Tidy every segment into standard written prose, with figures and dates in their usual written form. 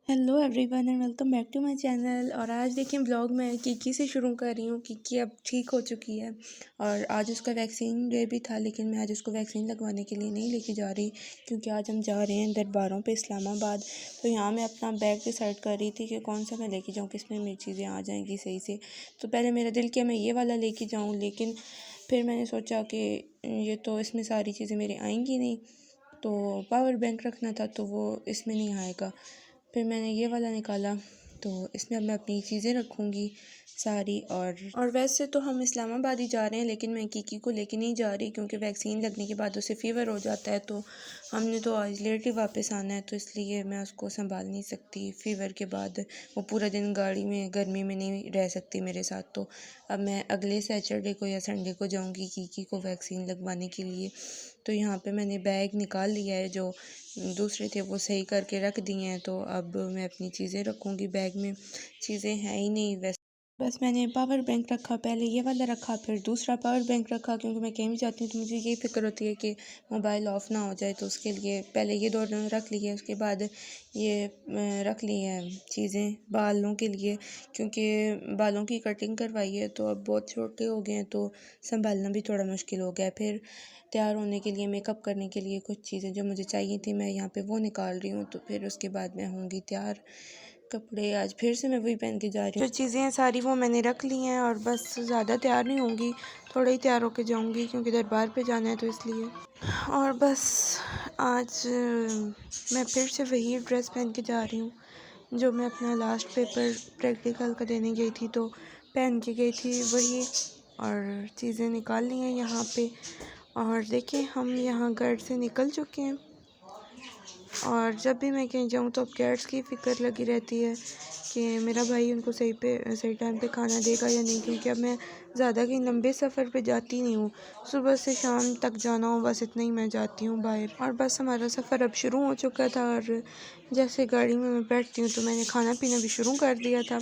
Hello everyone and welcome back to my channel. और आज देखें ब्लॉग मैं किकी से शुरू कर रही हूँ। किकी अब ठीक हो चुकी है और आज उसका वैक्सीन डे भी था, लेकिन मैं आज उसको वैक्सीन लगवाने के लिए नहीं लेके जा रही क्योंकि आज हम जा रहे हैं दरबारों पे इस्लामाबाद। तो यहाँ मैं अपना बैग डिसाइड कर रही थी कि कौन सा मैं लेके जाऊँ, किसमें मेरी चीज़ें आ जाएंगी सही से। तो पहले मेरा दिल किया मैं ये वाला लेके जाऊँ, लेकिन फिर मैंने सोचा कि ये तो इसमें सारी चीज़ें मेरी आएंगी नहीं, तो पावर बैंक रखना था तो वो इसमें नहीं आएगा। फिर मैंने ये वाला निकाला, तो इसमें अब मैं अपनी चीज़ें रखूँगी सारी। और वैसे तो हम इस्लामाबाद ही जा रहे हैं, लेकिन मैं किकी को लेके नहीं जा रही क्योंकि वैक्सीन लगने के बाद उसे फ़ीवर हो जाता है, तो हमने तो आज लेट ही वापस आना है, तो इसलिए मैं उसको संभाल नहीं सकती। फ़ीवर के बाद वो पूरा दिन गाड़ी में गर्मी में नहीं रह सकती मेरे साथ। तो अब मैं अगले सैटरडे को या संडे को जाऊँगी किकी को वैक्सीन लगवाने के लिए। तो यहाँ पे मैंने बैग निकाल लिया है, जो दूसरे थे वो सही करके रख दिए हैं। तो अब मैं अपनी चीज़ें रखूँगी बैग में। चीज़ें हैं ही नहीं वैसे, बस मैंने पावर बैंक रखा, पहले ये वाला रखा फिर दूसरा पावर बैंक रखा, क्योंकि मैं कहीं भी जाती हूँ तो मुझे यही फ़िक्र होती है कि मोबाइल ऑफ़ ना हो जाए। तो उसके लिए पहले ये दोनों रख लिए, उसके बाद ये रख ली हैं चीज़ें बालों के लिए, क्योंकि बालों की कटिंग करवाई है तो अब बहुत छोटे हो गए हैं, तो संभालना भी थोड़ा मुश्किल हो गया है। फिर तैयार होने के लिए, मेकअप करने के लिए कुछ चीज़ें जो मुझे चाहिए थी मैं यहाँ पे वो निकाल रही हूँ। तो फिर उसके बाद मैं होंगी तैयार। कपड़े आज फिर से मैं वही पहन के जा रही हूँ, जो चीज़ें हैं सारी वो मैंने रख ली हैं। और बस ज़्यादा तैयार नहीं होंगी, थोड़ा ही तैयार होके जाऊँगी क्योंकि दरबार पे जाना है तो इसलिए। और बस आज मैं फिर से वही ड्रेस पहन के जा रही हूँ जो मैं अपना लास्ट पेपर प्रैक्टिकल का देने गई थी तो पहन के गई थी वही। और चीज़ें निकाल ली हैं यहाँ पे। और देखिए हम यहाँ घर से निकल चुके हैं। और जब भी मैं कहीं जाऊँ तो अब कैट्स की फ़िक्र लगी रहती है कि मेरा भाई उनको सही टाइम पे खाना देगा या नहीं, क्योंकि अब मैं ज़्यादा कहीं लंबे सफ़र पे जाती नहीं हूँ। सुबह से शाम तक जाना हो, बस इतना ही मैं जाती हूँ बाहर। और बस हमारा सफ़र अब शुरू हो चुका था और जैसे गाड़ी में मैं बैठती हूँ तो मैंने खाना पीना भी शुरू कर दिया था।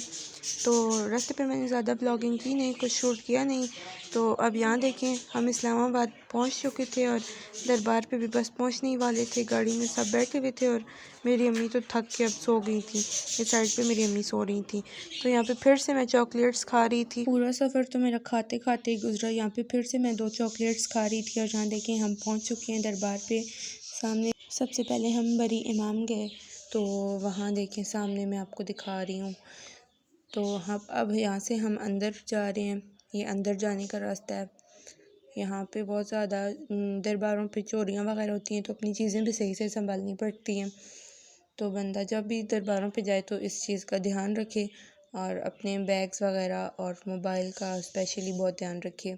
तो रास्ते पे मैंने ज़्यादा ब्लॉगिंग की नहीं, कुछ शूट किया नहीं। तो अब यहाँ देखें हम इस्लामाबाद पहुँच चुके थे और दरबार पे भी बस पहुँचने ही वाले थे। गाड़ी में सब बैठे हुए थे और मेरी अम्मी तो थक के अब सो गई थी। इस साइड पे मेरी अम्मी सो रही थी। तो यहाँ पे फिर से मैं चॉकलेट्स खा रही थी। पूरा सफ़र तो मेरा खाते खाते ही गुजरा। यहाँ पे फिर से मैं 2 चॉकलेट्स खा रही थी। और यहाँ देखें हम पहुँच चुके हैं दरबार पे। सामने सबसे पहले हम बरी इमाम गए, तो वहाँ देखें सामने मैं आपको दिखा रही हूँ। तो हम अब यहाँ से हम अंदर जा रहे हैं, ये अंदर जाने का रास्ता है। यहाँ पे बहुत ज़्यादा दरबारों पे चोरियाँ वगैरह होती हैं, तो अपनी चीज़ें भी सही से संभालनी पड़ती हैं। तो बंदा जब भी दरबारों पे जाए तो इस चीज़ का ध्यान रखे और अपने बैग्स वगैरह और मोबाइल का स्पेशली बहुत ध्यान रखे।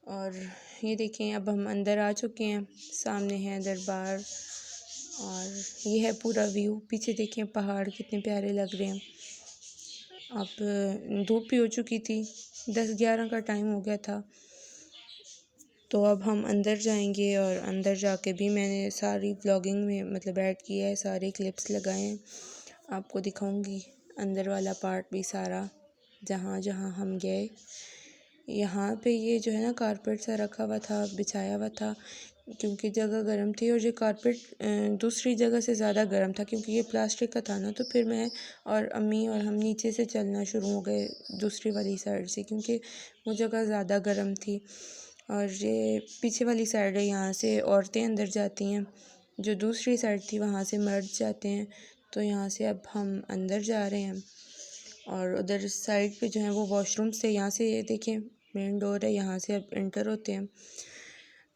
और ये देखें अब हम अंदर आ चुके हैं, सामने है दरबार और ये है पूरा व्यू। पीछे देखें पहाड़ कितने प्यारे लग रहे हैं। अब धूप भी हो चुकी थी, 10-11 का टाइम हो गया था। तो अब हम अंदर जाएंगे और अंदर जाके भी मैंने सारी व्लॉगिंग में मतलब ऐड किया है, सारे क्लिप्स लगाए हैं, आपको दिखाऊंगी अंदर वाला पार्ट भी सारा जहाँ जहाँ हम गए। यहाँ पे ये जो है ना कारपेट सा रखा हुआ था, बिछाया हुआ था, क्योंकि जगह गर्म थी। और ये कारपेट दूसरी जगह से ज़्यादा गर्म था क्योंकि ये प्लास्टिक का था ना। तो फिर मैं और अम्मी और हम नीचे से चलना शुरू हो गए दूसरी वाली साइड से, क्योंकि वो जगह ज़्यादा गर्म थी। और ये पीछे वाली साइड है, यहाँ से औरतें अंदर जाती हैं, जो दूसरी साइड थी वहाँ से मर्द जाते हैं। तो यहाँ से अब हम अंदर जा रहे हैं और उधर साइड पे जो है वो वॉशरूम से, यहाँ से ये देखें मेन डोर है, यहाँ से अब एंटर होते हैं।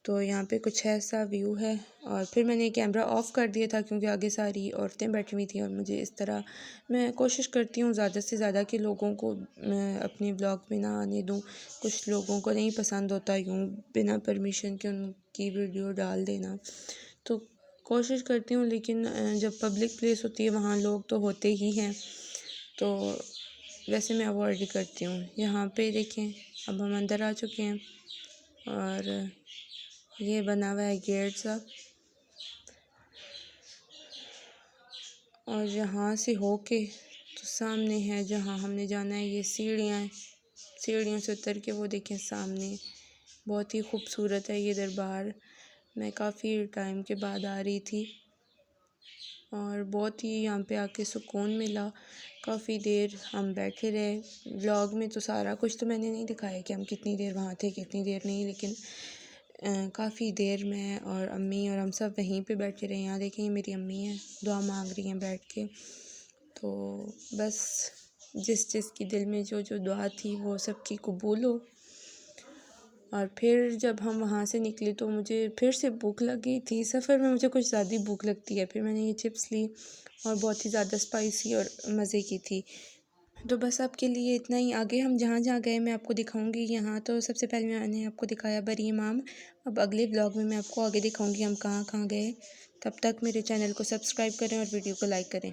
तो यहाँ पे कुछ ऐसा व्यू है। और फिर मैंने कैमरा ऑफ़ कर दिया था क्योंकि आगे सारी औरतें बैठी हुई थी और मुझे इस तरह, मैं कोशिश करती हूँ ज़्यादा से ज़्यादा कि लोगों को मैं अपने ब्लॉग में ना आने दूँ। कुछ लोगों को नहीं पसंद होता यूँ बिना परमिशन के उनकी वीडियो डाल देना, तो कोशिश करती हूँ। लेकिन जब पब्लिक प्लेस होती है वहाँ लोग तो होते ही हैं, तो वैसे मैं अवॉइड ही करती हूँ। यहाँ पे देखें अब हम अंदर आ चुके हैं और ये बना हुआ है गेट सा, और यहाँ से होके तो सामने है जहाँ हमने जाना है। ये सीढ़ियाँ हैं, सीढ़ियों से उतर के वो देखें सामने, बहुत ही खूबसूरत है ये दरबार। मैं काफ़ी टाइम के बाद आ रही थी और बहुत ही यहाँ पे आके सुकून मिला। काफ़ी देर हम बैठे रहे। व्लॉग में तो सारा कुछ तो मैंने नहीं दिखाया कि हम कितनी देर वहाँ थे कितनी देर नहीं, लेकिन काफ़ी देर मैं और अम्मी और हम सब वहीं पे बैठे रहे। यहाँ देखें मेरी अम्मी है, दुआ मांग रही हैं बैठ के। तो बस जिस की दिल में जो जो दुआ थी वो सबकी कबूल हो। और फिर जब हम वहाँ से निकले तो मुझे फिर से भूख लगी थी। सफ़र में मुझे कुछ ज़्यादा भूख लगती है। फिर मैंने ये चिप्स ली और बहुत ही ज़्यादा स्पाइसी और मज़े की थी। तो बस आपके लिए इतना ही। आगे हम जहाँ जहाँ गए मैं आपको दिखाऊंगी। यहाँ तो सबसे पहले मैंने आपको दिखाया बरी इमाम। अब अगले ब्लॉग में मैं आपको आगे दिखाऊंगी हम कहाँ कहाँ गए। तब तक मेरे चैनल को सब्सक्राइब करें और वीडियो को लाइक करें।